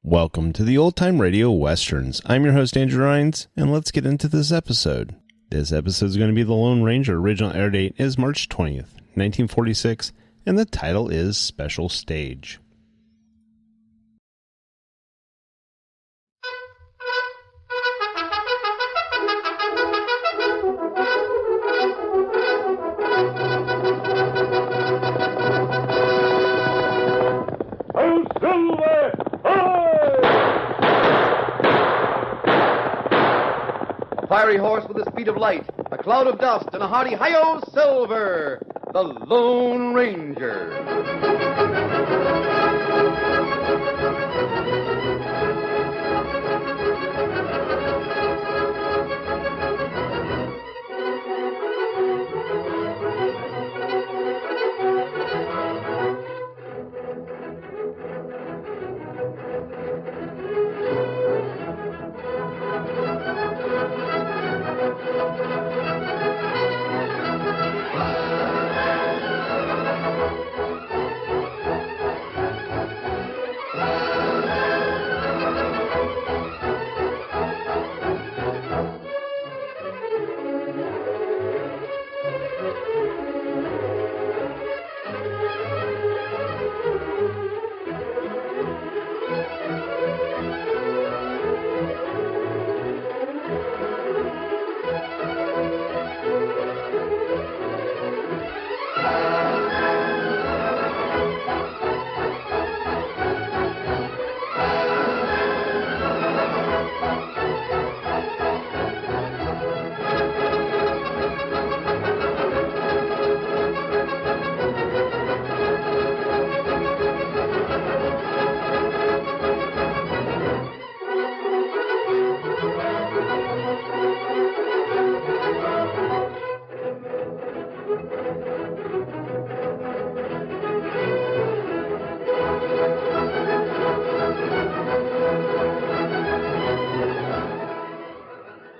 Welcome to the Old Time Radio Westerns. I'm your host, Andrew Rines, and let's get into this episode. This episode is going to be The Lone Ranger. Original air date is March 20th, 1946, and the title is Special Stage. Fiery horse with the speed of light, a cloud of dust, and a hearty hi-yo Silver, the Lone Ranger.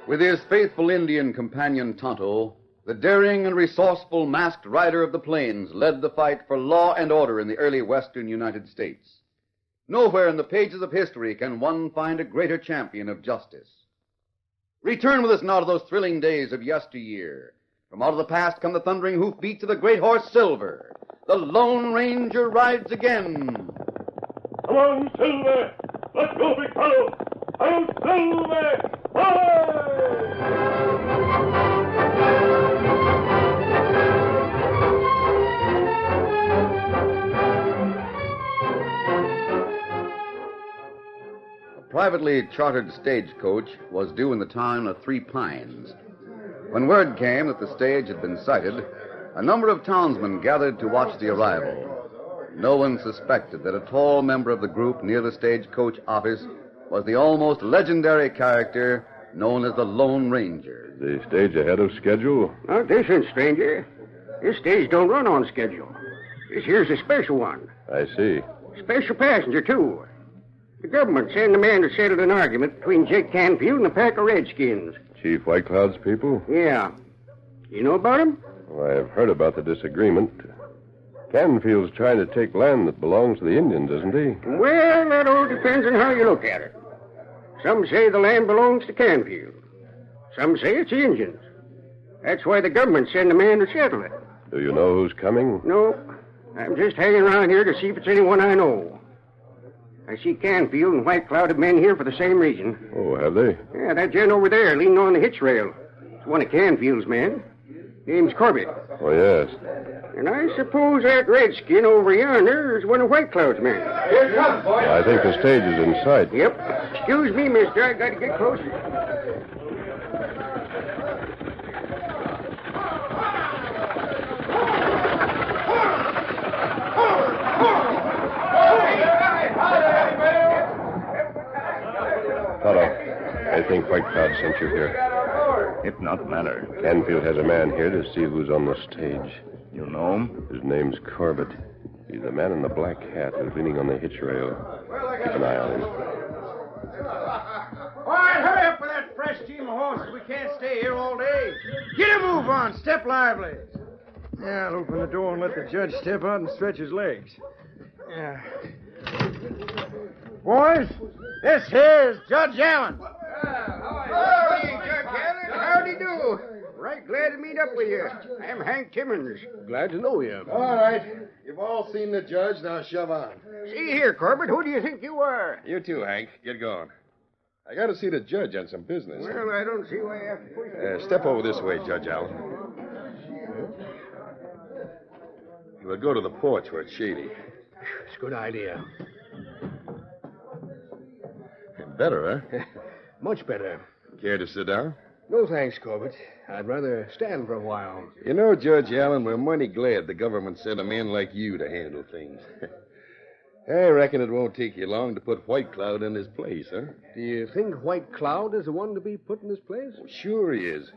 With his faithful Indian companion Tonto, the daring and resourceful masked rider of the plains led the fight for law and order in the early western United States. Nowhere in the pages of history can one find a greater champion of justice. Return with us now to those thrilling days of yesteryear. From out of the past come the thundering hoofbeats of the great horse Silver. The Lone Ranger rides again. Come on, Silver! Let's go, big fellow! I'm Silver! A privately chartered stagecoach was due in the town of Three Pines. When word came that the stage had been sighted, a number of townsmen gathered to watch the arrival. No one suspected that a tall member of the group near the stagecoach office was the almost legendary character known as the Lone Ranger. The stage ahead of schedule? Not this one, stranger. This stage don't run on schedule. This here's a special one. I see. Special passenger, too. The government sent a man to settle an argument between Jake Canfield and a pack of redskins. Chief White Cloud's people? Yeah. You know about him? Well, I've heard about the disagreement. Canfield's trying to take land that belongs to the Indians, isn't he? Well, that all depends on how you look at it. Some say the land belongs to Canfield. Some say it's the Indians. That's why the government sent a man to settle it. Do you know who's coming? No. I'm just hanging around here to see if it's anyone I know. I see Canfield and White Cloud have been here for the same reason. Oh, have they? Yeah, that gent over there leaning on the hitch rail. It's one of Canfield's men. Name's Corbett. Oh, yes. And I suppose that redskin over yonder is one of White Cloud's men. Here it comes, boys. I think the stage is in sight. Yep. Excuse me, mister. I got to get closer. Tonto, I think White Cloud sent you here. If not matter. Canfield has a man here to see who's on the stage. You know him? His name's Corbett. He's the man in the black hat who's leaning on the hitch rail. Keep an eye on him. All right, hurry up with that fresh team of horses. We can't stay here all day. Get a move on. Step lively. Yeah, I'll open the door and let the judge step out and stretch his legs. Yeah. Boys, This here's Judge Allen. Howdy, Judge Allen. Howdy do. Right glad to meet up with you. I'm Hank Timmons. Glad to know you. All right. You've all seen the judge. Now shove on. See here, Corbett. Who do you think you are? You too, Hank. Get going. I got to see the judge on some business. Well, I don't see why you have to push me. Step over this way, Judge Allen. We'll go to the porch where it's shady. It's a good idea. Better, huh? Much better. Care to sit down? No thanks, Corbett. I'd rather stand for a while. You know, Judge Allen, we're mighty glad the government sent a man like you to handle things. I reckon it won't take you long to put White Cloud in his place, huh? Do you think White Cloud is the one to be put in his place? Well, sure he is.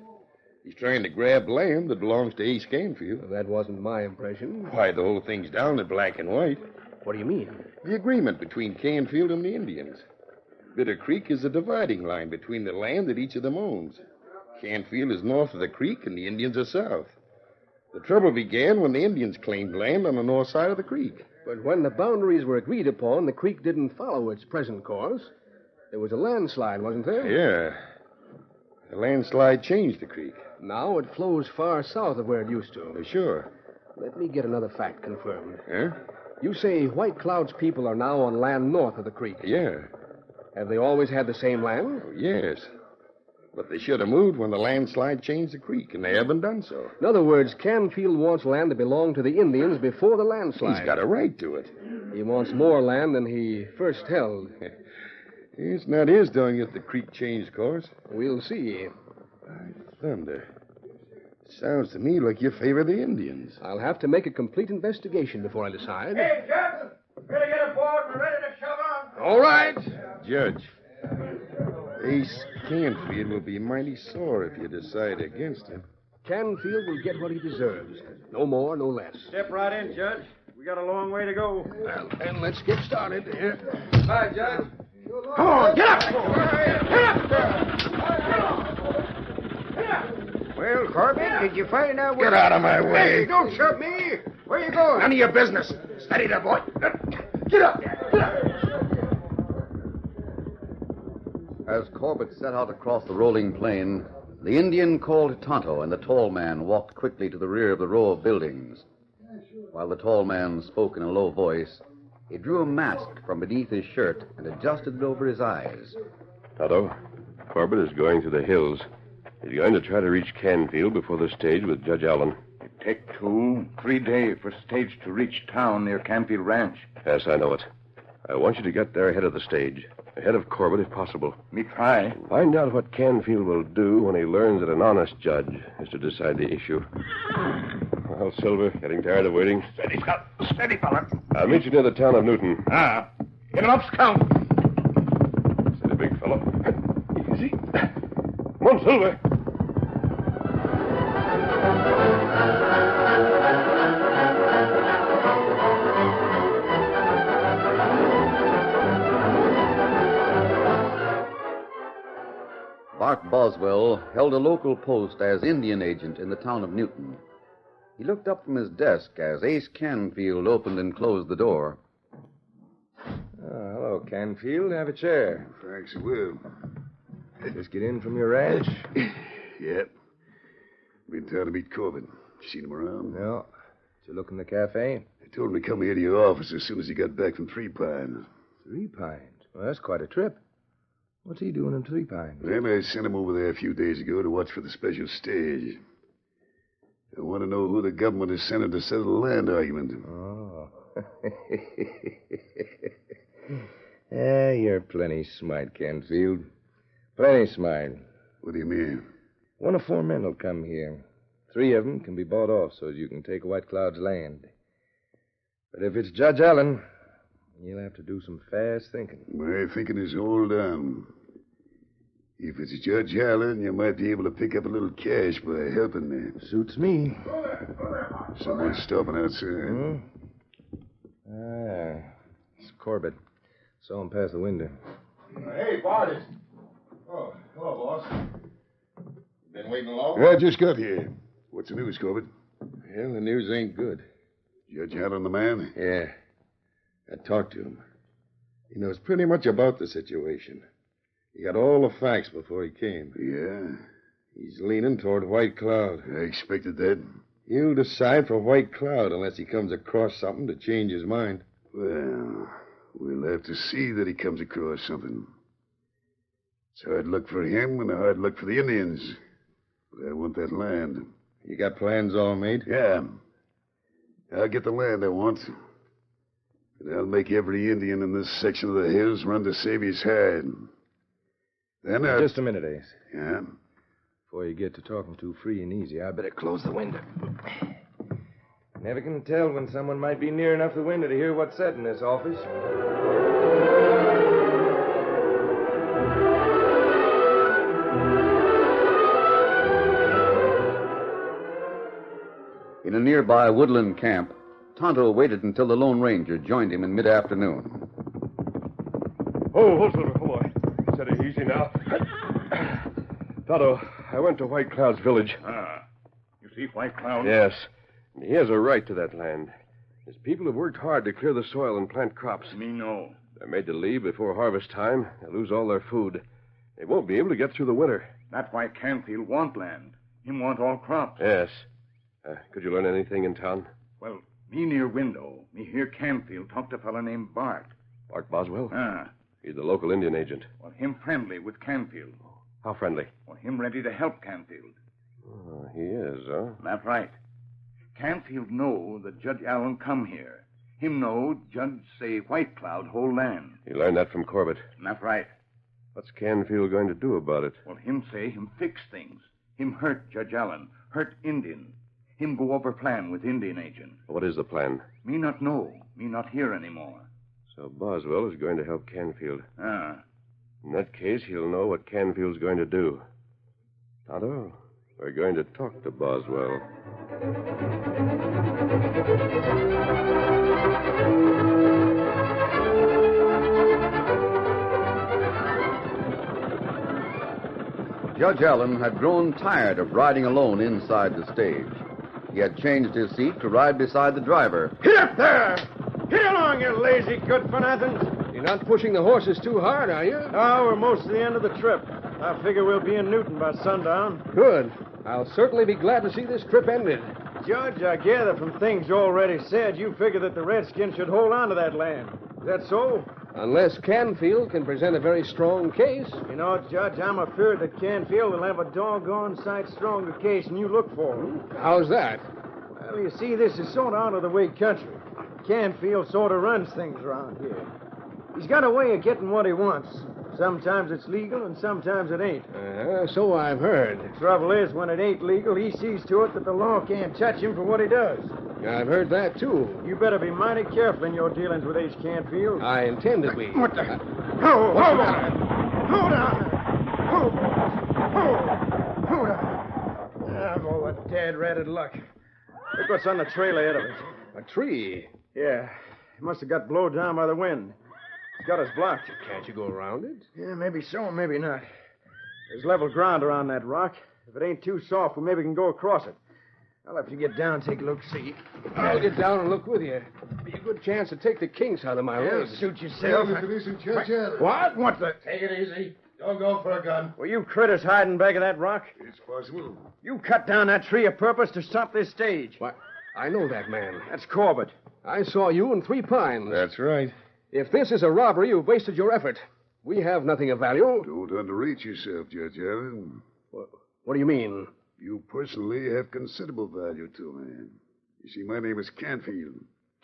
He's trying to grab land that belongs to Ace Canfield. Well, that wasn't my impression. Why, the whole thing's down in black and white. What do you mean? The agreement between Canfield and the Indians. Bitter Creek is the dividing line between the land that each of them owns. Canfield is north of the creek and the Indians are south. The trouble began when the Indians claimed land on the north side of the creek. But when the boundaries were agreed upon, the creek didn't follow its present course. There was a landslide, wasn't there? Yeah. The landslide changed the creek. Now it flows far south of where it used to. Sure. Let me get another fact confirmed. Huh? You say White Cloud's people are now on land north of the creek. Yeah. Have they always had the same land? Oh, yes. But they should have moved when the landslide changed the creek, and they haven't done so. In other words, Canfield wants land to belong to the Indians before the landslide. He's got a right to it. He wants more land than he first held. It's not his doing that the creek changed course. We'll see. Thunder. Sounds to me like you favor the Indians. I'll have to make a complete investigation before I decide. Hey, Judge! Better get aboard. We're ready to shove on. All right. Judge, Ace Canfield will be mighty sore if you decide against him. Canfield will get what he deserves. No more, no less. Step right in, Judge. We got a long way to go. Well, then let's get started here. Bye, Judge. Come on, get up! Well, Corbett, did you find out what... Get out of my way. Hey, don't shove me. Where you going? None of your business. Steady there, boy. Get up. As Corbett set out across the rolling plain, the Indian called Tonto, and the tall man walked quickly to the rear of the row of buildings. While the tall man spoke in a low voice, he drew a mask from beneath his shirt and adjusted it over his eyes. Tonto, Corbett is going through the hills. He's going to try to reach Canfield before the stage with Judge Allen. It take 2-3 days for stage to reach town near Canfield Ranch. Yes, I know it. I want you to get there ahead of the stage. Ahead of Corbett, if possible. Me try. Find out what Canfield will do when he learns that an honest judge is to decide the issue. Well, Silver, getting tired of waiting? Steady, Scout. Steady, fella. I'll meet you near the town of Newton. Ah. Get him up, Scout. Steady, big fellow. Easy. Come on, Silver. Bart Boswell held a local post as Indian agent in the town of Newton. He looked up from his desk as Ace Canfield opened and closed the door. Hello, Canfield. Have a chair. Thanks, I will. Just get in from your ranch? Yep. Been trying to meet Corbett. Seen him around? No. Did you look in the cafe? They told him to come here to your office as soon as he got back from Three Pines. Three Pines? Well, that's quite a trip. What's he doing in Three Pines? Well, I sent him over there a few days ago to watch for the special stage. I want to know who the government has sent him to settle the land argument. Oh. You're plenty smart, Canfield. Plenty smart. What do you mean? One of 4 men will come here. 3 of them can be bought off so you can take White Cloud's land. But if it's Judge Allen, you'll have to do some fast thinking. My thinking is all done. If it's Judge Allen, you might be able to pick up a little cash by helping me. Suits me. Someone's stopping outside. It's Corbett. Saw him pass the window. Hey, Barty. Oh, hello, boss. Been waiting long? I just got here. What's the news, Corbett? Well, the news ain't good. Judge Allen the man? Yeah. I talked to him. He knows pretty much about the situation. He got all the facts before he came. Yeah? He's leaning toward White Cloud. I expected that. He'll decide for White Cloud unless he comes across something to change his mind. Well, we'll have to see that he comes across something. It's hard luck for him and a hard luck for the Indians. But I want that land. You got plans all made? Yeah. I'll get the land I want. And I'll make every Indian in this section of the hills run to save his hide. Then I'll... Just a minute, Ace. Yeah? Before you get to talking too free and easy, I better close the window. Never can tell when someone might be near enough the window to hear what's said in this office. In a nearby woodland camp, Tonto waited until the Lone Ranger joined him in mid-afternoon. Oh, hold on, hold on. Set it easy now. Tonto, I went to White Cloud's village. Ah, you see White Cloud? Yes. And he has a right to that land. His people have worked hard to clear the soil and plant crops. Me know. They're made to leave before harvest time. They'll lose all their food. They won't be able to get through the winter. That White Canfield want land. Him want all crops. Yes. Could you learn anything in town? Well, me near window, me hear Canfield talk to a fella named Bart. Bart Boswell? Ah. He's the local Indian agent. Well, him friendly with Canfield. How friendly? Well, him ready to help Canfield. Oh, he is, huh? That's right. Canfield know that Judge Allen come here. Him know Judge say White Cloud whole land. He learned that from Corbett. That's right. What's Canfield going to do about it? Well, him say him fix things. Him hurt Judge Allen. Hurt Indian. Him go over plan with Indian agent. What is the plan? Me not know. Me not here anymore. So Boswell is going to help Canfield. Ah. In that case, he'll know what Canfield's going to do. Tonto, we're going to talk to Boswell. Judge Allen had grown tired of riding alone inside the stage. He had changed his seat to ride beside the driver. Get up there! Get along, you lazy good-for-nothings! You're not pushing the horses too hard, are you? No, we're most to the end of the trip. I figure we'll be in Newton by sundown. Good. I'll certainly be glad to see this trip ended. Judge, I gather from things you already said, you figure that the Redskins should hold on to that land. Is that so? Unless Canfield can present a very strong case. You know, Judge, I'm afeard that Canfield will have a doggone sight stronger case than you look for. How's that? Well, you see, this is sort of out-of-the-way country. Canfield sort of runs things around here. He's got a way of getting what he wants. Sometimes it's legal, and sometimes it ain't. So I've heard. The trouble is, when it ain't legal, he sees to it that the law can't touch him for what he does. I've heard that, too. You better be mighty careful in your dealings with H. Canfield. I intend to be. What the... Hold on. Hold on. Hold on. Ah, boy, what dad-ratted luck. Look what's on the trail ahead of us. A tree? Yeah. It must have got blown down by the wind. It's got us blocked. Can't you go around it? Yeah, maybe so, maybe not. There's level ground around that rock. If it ain't too soft, we maybe can go across it. I'll have to get down and take a look, see. I'll get down and look with you. Be a good chance to take the kinks out of my road. Suit yourself. What? What the... Take it easy. Don't go for a gun. Were you critters hiding back of that rock? It's possible. You cut down that tree a purpose to stop this stage. What? I know that man. That's Corbett. I saw you in Three Pines. That's right. If this is a robbery, you've wasted your effort. We have nothing of value. Don't underrate yourself, Judge Allen. What do you mean? You personally have considerable value to me. You see, my name is Canfield.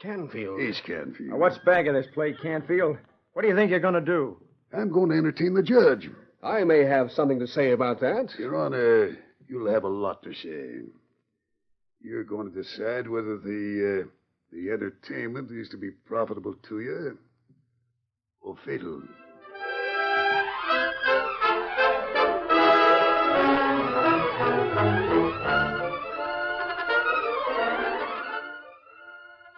Canfield? Ace Canfield. Now, what's back of this play, Canfield? What do you think you're going to do? I'm going to entertain the judge. I may have something to say about that. Your Honor, you'll have a lot to say. You're going to decide whether the entertainment is to be profitable to you or fatal.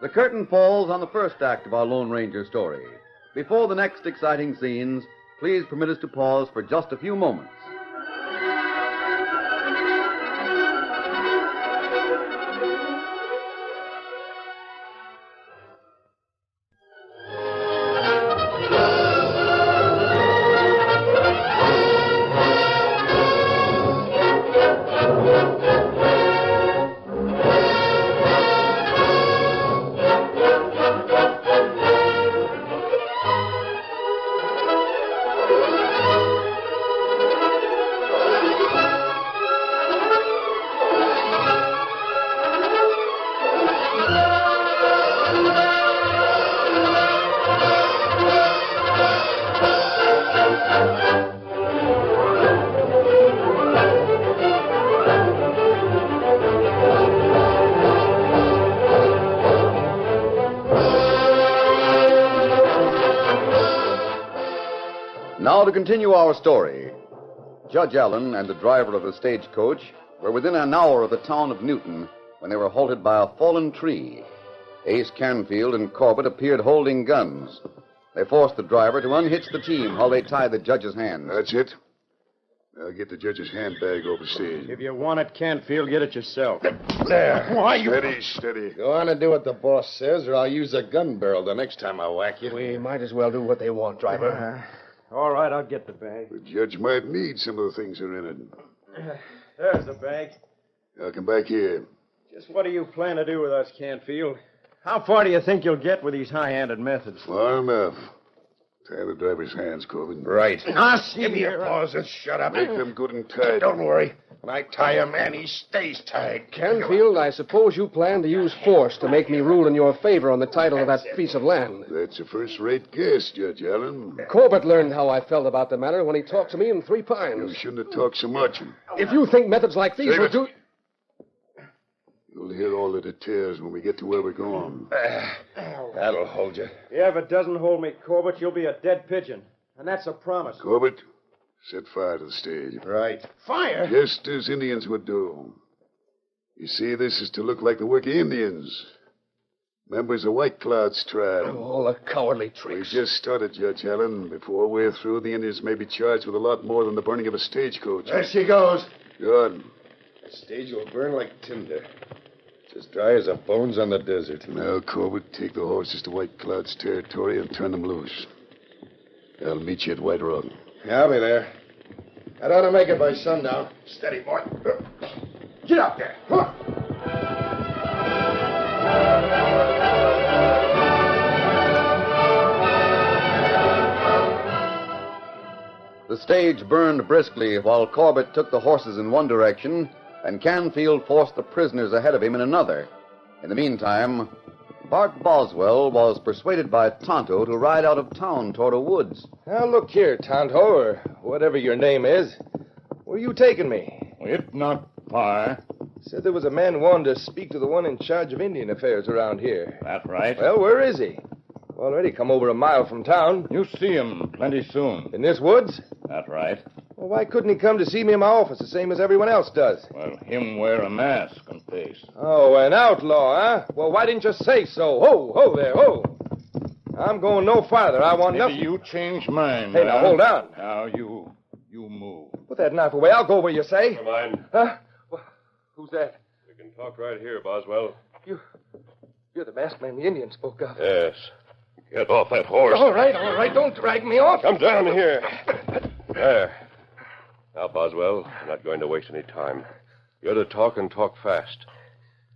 The curtain falls on the first act of our Lone Ranger story. Before the next exciting scenes, please permit us to pause for just a few moments. Now to continue our story. Judge Allen and the driver of the stagecoach were within an hour of the town of Newton when they were halted by a fallen tree. Ace Canfield and Corbett appeared holding guns. They forced the driver to unhitch the team while they tied the judge's hands. That's it. Now get the judge's handbag overseas. If you want it, Canfield, get it yourself. There. Why, you... Steady, steady. Go on and do what the boss says, or I'll use a gun barrel the next time I whack you. We might as well do what they want, driver. All right, I'll get the bag. The judge might need some of the things that are in it. There's the bag. Now come back here. Just what do you plan to do with us, Canfield? How far do you think you'll get with these high-handed methods? Far enough. Tie the driver's hands, Corbin. Right. See Give me a here. pause and shut up. Make them good and tight. Don't worry. When I tie a man, he stays tied. Canfield, I suppose you plan to use force to make me rule in your favor on the title of that piece of land. That's a first-rate guess, Judge Allen. Corbett learned how I felt about the matter when he talked to me in Three You Pines. shouldn't have talked so much. If you think methods like these Save will it. do... You'll hear all the details when we get to where we're going. That'll hold you. Yeah, if it doesn't hold me, Corbett, you'll be a dead pigeon. And that's a promise. Corbett, set fire to the stage. Right. Fire? Just as Indians would do. You see, this is to look like the work of Indians. Members of White Cloud's tribe. All the cowardly We tricks. just started, Judge Allen. Before we're through, the Indians may be charged with a lot more than the burning of a stagecoach. There she goes. Good. The stage will burn like tinder. It's as dry as the bones on the desert. Now, Corbett, take the horses to White Cloud's territory and turn them loose. I'll meet you at White Rock. Yeah, I'll be there. I ought to make it by sundown. Steady, boy. Get up there. Come on. The stage burned briskly while Corbett took the horses in one direction and Canfield forced the prisoners ahead of him in another. In the meantime, Bart Boswell was persuaded by Tonto to ride out of town toward a woods. Now, look here, Tonto, or whatever your name is. Where are you taking me? It not far. Said there was a man wanted to speak to the one in charge of Indian affairs around here. That right. Well, where is he? Already come over a mile from town. You see him plenty soon. In this woods? That right. Well, why couldn't he come to see me in my office the same as everyone else does? Well, him wear a mask and face. Oh, an outlaw, huh? Well, why didn't you say so? Ho, ho there, ho. I'm going no farther. I want Maybe nothing. you change mind. Hey, now, hold on. Now, you move. Put that knife away. I'll go where you say. Never mind. Huh? Well, who's that? We can talk right here, Boswell. You're the masked man the Indian spoke of. Yes. Get off that horse. All right. Don't drag me off. Come down here. There. Now, Boswell, I'm not going to waste any time. You're to talk and talk fast.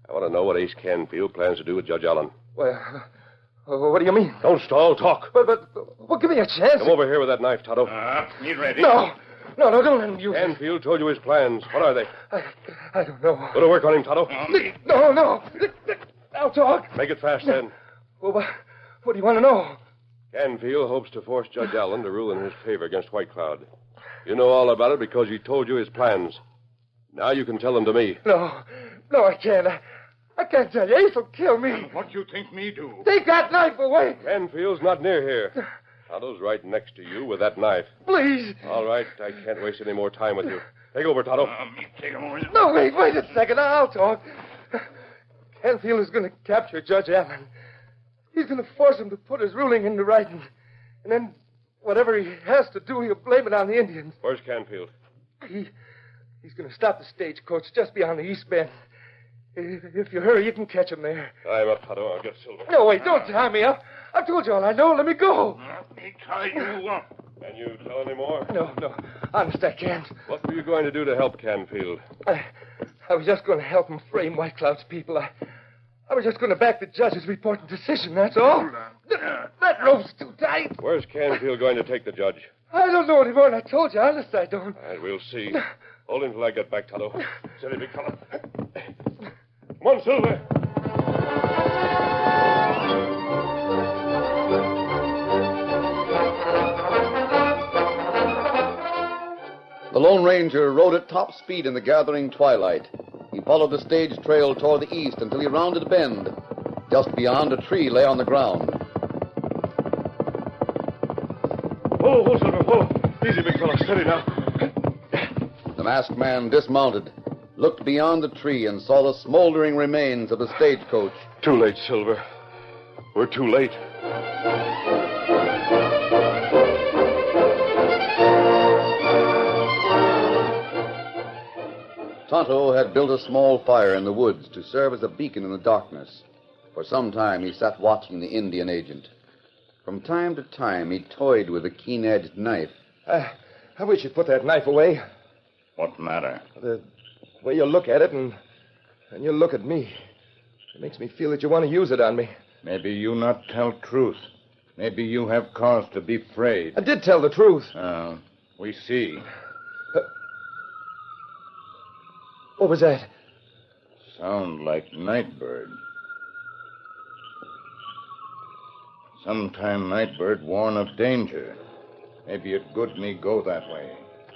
I want to know what Ace Canfield plans to do with Judge Allen. Well, what do you mean? Don't stall. Talk. But give me a chance. Come over here with that knife, Tonto. Get ready. No, don't let him use it. Canfield told you his plans. What are they? I don't know. Go to work on him, Tonto. No. I'll talk. Make it fast, then. Well, what do you want to know? Canfield hopes to force Judge Allen to rule in his favor against White Cloud. You know all about it because he told you his plans. Now you can tell them to me. No, I can't. I can't tell you. Ace will kill me. What you think me do? Take that knife away. Canfield's not near here. Tonto's right next to you with that knife. Please. All right, I can't waste any more time with you. Take over, Tonto. Me take him over. No, wait a second. I'll talk. Canfield is going to capture Judge Allen. He's going to force him to put his ruling into writing. And then whatever he has to do, he'll blame it on the Indians. Where's Canfield? He's going to stop the stagecoach just beyond the East Bend. If you hurry, you can catch him there. Tie him up, Tonto. I'll get Silver. No, wait, don't tie me up. I've told you all I know. Let me go. Let me tie you up. Can you tell any more? No. Honest, I can't. What were you going to do to help Canfield? I was just going to help him frame White Cloud's people. I was just going to back the judge's report and decision, that's all. Hold on. That rope's too tight. Where's Canfield going to take the judge? I don't know any more than I told you. Honest, I don't. All right, we'll see. Hold him till I get back, Tonto. Steady, big fella. Come on, Silver. The Lone Ranger rode at top speed in the gathering twilight. He followed the stage trail toward the east until he rounded a bend. Just beyond, a tree lay on the ground. Whoa, Silver, whoa. Easy, big fellow. Steady now. The masked man dismounted, looked beyond the tree, and saw the smoldering remains of the stagecoach. Too late, Silver. We're too late. Tonto had built a small fire in the woods to serve as a beacon in the darkness. For some time, he sat watching the Indian agent. From time to time, he toyed with a keen-edged knife. I wish you'd put that knife away. What matter? The way you look at it and you look at me. It makes me feel that you want to use it on me. Maybe you not tell truth. Maybe you have cause to be afraid. I did tell the truth. We see. What was that? Sound like Nightbird. Sometime Nightbird warn of danger. Maybe it good me go that way.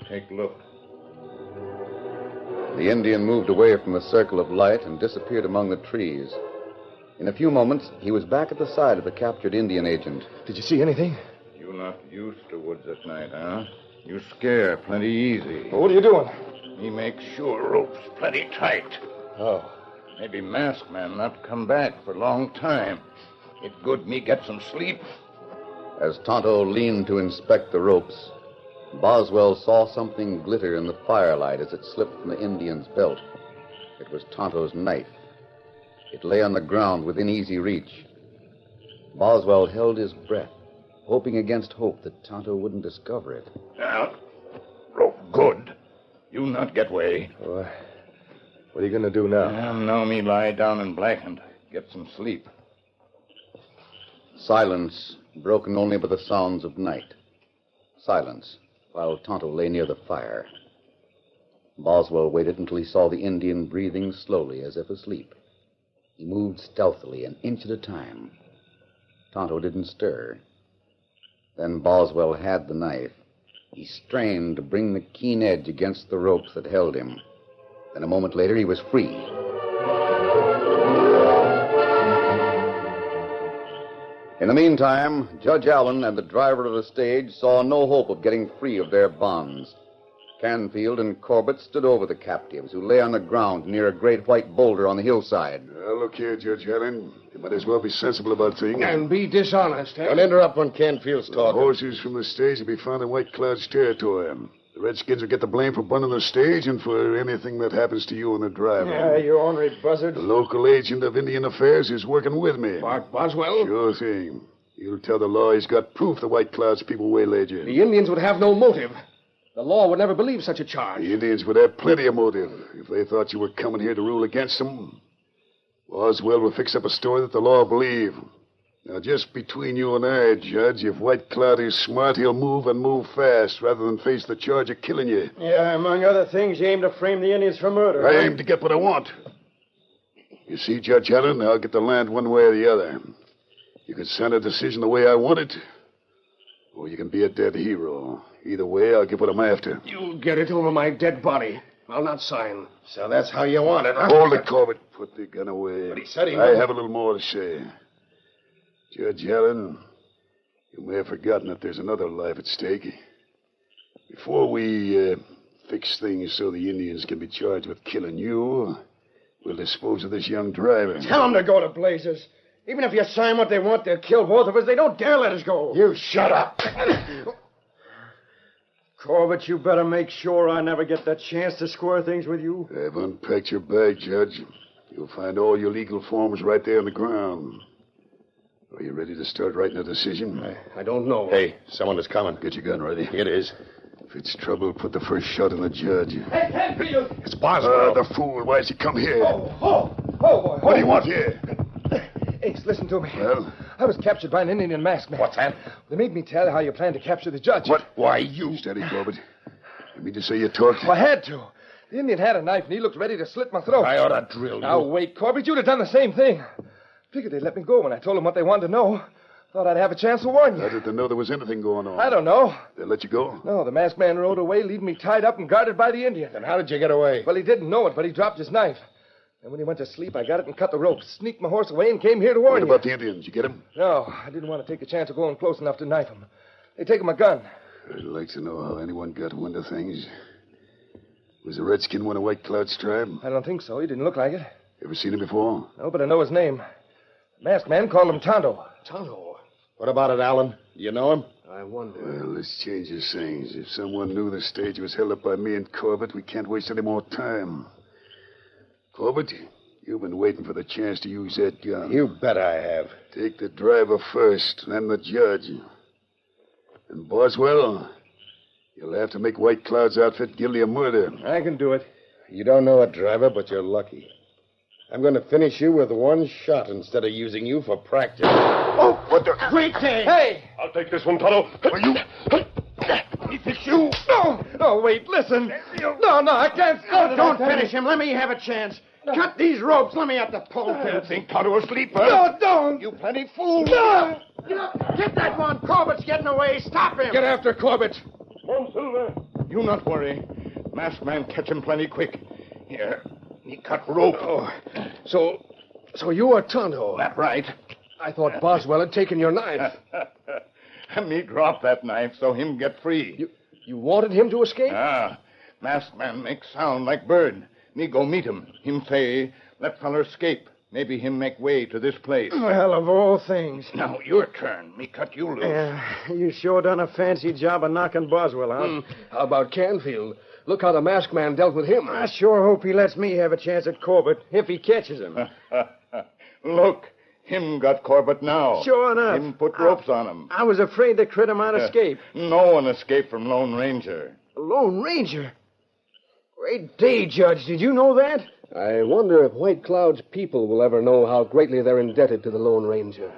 Take a look. The Indian moved away from the circle of light and disappeared among the trees. In a few moments, he was back at the side of the captured Indian agent. Did you see anything? You not used to woods at night, huh? You scare plenty easy. Well, what are you doing? Me make sure ropes plenty tight. Oh. Maybe masked man not come back for long time. It good me get some sleep. As Tonto leaned to inspect the ropes, Boswell saw something glitter in the firelight as it slipped from the Indian's belt. It was Tonto's knife. It lay on the ground within easy reach. Boswell held his breath, hoping against hope that Tonto wouldn't discover it. Now, rope good. You not get way. What are you going to do now? Now me lie down and blackened. Get some sleep. Silence, broken only by the sounds of night. Silence, while Tonto lay near the fire. Boswell waited until he saw the Indian breathing slowly as if asleep. He moved stealthily, an inch at a time. Tonto didn't stir. Then Boswell had the knife. He strained to bring the keen edge against the ropes that held him. Then a moment later, he was free. In the meantime, Judge Allen and the driver of the stage saw no hope of getting free of their bonds. Canfield and Corbett stood over the captives, who lay on the ground near a great white boulder on the hillside. Look here, Judge Allen. You might as well be sensible about things. And be dishonest, eh? Don't interrupt when Canfield's The talking. horses from the stage will be found in White Cloud's territory. The Redskins will get the blame for burning the stage and for anything that happens to you and the driver. Yeah, you ornery buzzard. The local agent of Indian Affairs is working with me. Bart Boswell? Sure thing. He'll tell the law he's got proof the White Cloud's people waylaid you. The Indians would have no motive. The law would never believe such a charge. The Indians would have plenty of motive if they thought you were coming here to rule against them. Boswell will fix up a story that the law will believe. Now, just between you and I, Judge, if White Cloud is smart, he'll move and move fast rather than face the charge of killing you. Yeah, among other things, you aim to frame the Indians for murder. I aim to get what I want. You see, Judge Allen, I'll get the land one way or the other. You can send a decision the way I want it, or you can be a dead hero. Either way, I'll get what I'm after. You'll get it over my dead body. I'll not sign. So that's how you want it, huh? Hold it, Corbett. Put the gun away. But he said he I wouldn't. have a little more to say. Judge Allen, you may have forgotten that there's another life at stake. Before we fix things so the Indians can be charged with killing you, we'll dispose of this young driver. Tell them to go to blazes. Even if you sign what they want, they'll kill both of us. They don't dare let us go. You shut up. Corbett, you better make sure I never get the chance to square things with you. I've unpacked your bag, Judge. You'll find all your legal forms right there on the ground. Are you ready to start writing a decision? I don't know. Hey, someone is coming. Get your gun ready. It is. If it's trouble, put the first shot in the judge. Hey, Canfield! It's Boswell. The fool. Why has he come here? Oh, boy. What do you want here? Ace, listen to me. Well? I was captured by an Indian masked man. What's that? They made me tell how you plan to capture the judge. What? Why, you... Steady, Corbett. You mean to say you talked? Well, I had to. The Indian had a knife, and he looked ready to slit my throat. I ought to drill you. Now, wait, Corbett. You'd have done the same thing. Figured they'd let me go when I told them what they wanted to know. Thought I'd have a chance to warn you. How did they know there was anything going on? I don't know. They let you go? No, the masked man rode away, leaving me tied up and guarded by the Indian. Then how did you get away? Well, he didn't know it, but he dropped his knife. And when he went to sleep, I got it and cut the rope, sneaked my horse away, and came here to warn What you. about the Indians? You get him? No, I didn't want to take a chance of going close enough to knife him. They taken my gun. I'd like to know how anyone got wind of things. Was the Redskin one of White Cloud's tribe? I don't think so. He didn't look like it. Ever seen him before? No, but I know his name. The masked man called him Tonto. Tonto? What about it, Allen? You know him? I wonder. Well, let's change his things. If someone knew the stage was held up by me and Corbett, we can't waste any more time. Corbett, you've been waiting for the chance to use that gun. You bet I have. Take the driver first, then the judge. And Boswell, you'll have to make White Cloud's outfit guilty of murder. I can do it. You don't know a driver, but you're lucky. I'm going to finish you with one shot instead of using you for practice. Oh, what the... Wait, Dave! Hey! I'll take this one, Tonto. Are you... It's you. No, wait, listen. No, I can't start it. Don't finish him. Let me have a chance. Cut these ropes. Let me at the pole pin. Think Tonto asleep, huh? No, don't. You plenty fool. No! Get that one. Corbett's getting away. Stop him. Get after Corbett. Come on, Silver. You not worry. Masked man catch him plenty quick. Here, he cut rope. Oh, so you are Tonto. That right. I thought Boswell had taken your knife. Me drop that knife so him get free. You wanted him to escape? Masked man make sound like bird. Me go meet him. Him say, let feller escape. Maybe him make way to this place. Well, of all things. Now, your turn. Me cut you loose. Yeah, you sure done a fancy job of knocking Boswell out. How about Canfield? Look how the masked man dealt with him. I sure hope he lets me have a chance at Corbett, if he catches him. Look, him got Corbett now. Sure enough. Him put ropes on him. I was afraid the critter might escape. No one escaped from Lone Ranger. The Lone Ranger? Great day, Judge. Did you know that? I wonder if White Cloud's people will ever know how greatly they're indebted to the Lone Ranger.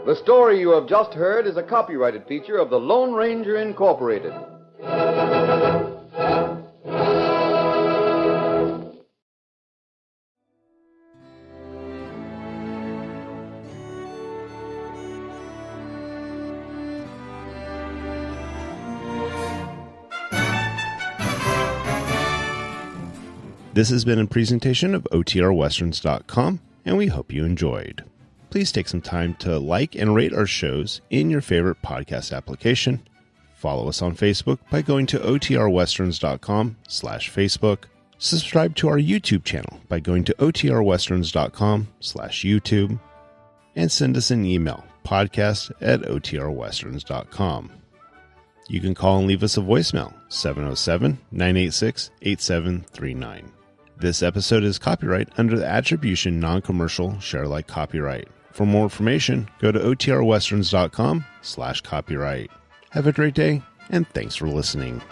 The story you have just heard is a copyrighted feature of the Lone Ranger Incorporated. This has been a presentation of OTRWesterns.com, and we hope you enjoyed. Please take some time to like and rate our shows in your favorite podcast application. Follow us on Facebook by going to OTRWesterns.com/Facebook. Subscribe to our YouTube channel by going to OTRWesterns.com/YouTube. And send us an email, podcast@OTRWesterns.com. You can call and leave us a voicemail, 707-986-8739. This episode is copyright under the Attribution Non-Commercial Share-alike copyright. For more information, go to OTRWesterns.com/copyright. Have a great day, and thanks for listening.